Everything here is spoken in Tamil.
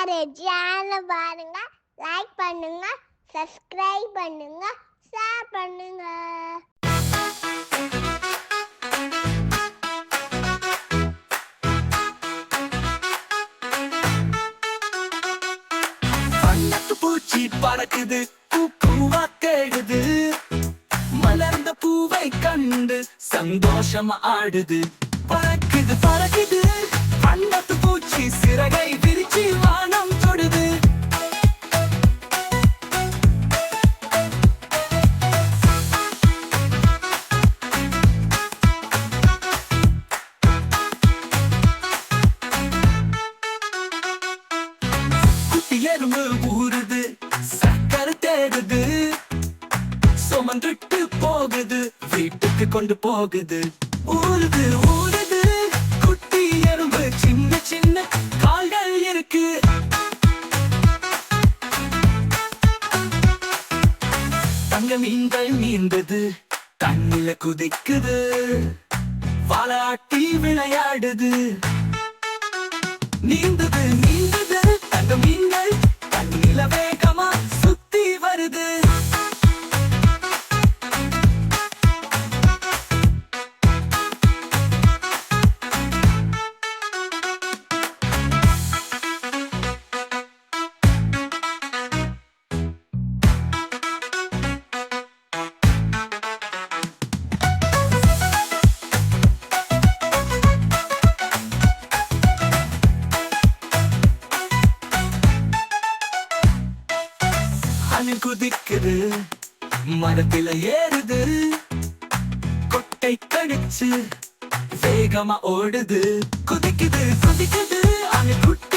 பாரு சேனலை பாருங்க, லைக் பண்ணுங்க, சப்ஸ்கிரைப் பண்ணுங்க, ஷேர் பண்ணுங்க. வண்ணத்து பூச்சி பறக்குது, பூவா கேடுது, மலர்ந்த பூவை கண்டு சந்தோஷமா ஆடுது. பறக்குது பறக்குது வண்ணத்து பூச்சி, சிறகை விரிச்சு வானம் தொடுது. குட்டி எறும்பு ஊறுது, சக்கரை தேடுது, சுமந்துட்டு போகுது, வீட்டுக்கு கொண்டு போகுது. ஊறுது ஊறுது குட்டி எறும்பு, சின்ன சின்ன கால்கள் இருக்கு. தங்க மீன்கள் நீந்தது, தண்ணில குதிக்குது, வாலாட்டி விளையாடுது. நீந்தது நீந்தது தங்க மீன்கள், தண்ணில வேகமா சுத்தி வருது. அணில் குதிக்குது, மரத்தில ஏறுது, கொட்டை கடிச்சு வேகமா ஓடுது. குதிக்குது குதிக்குது அணில் குட்டி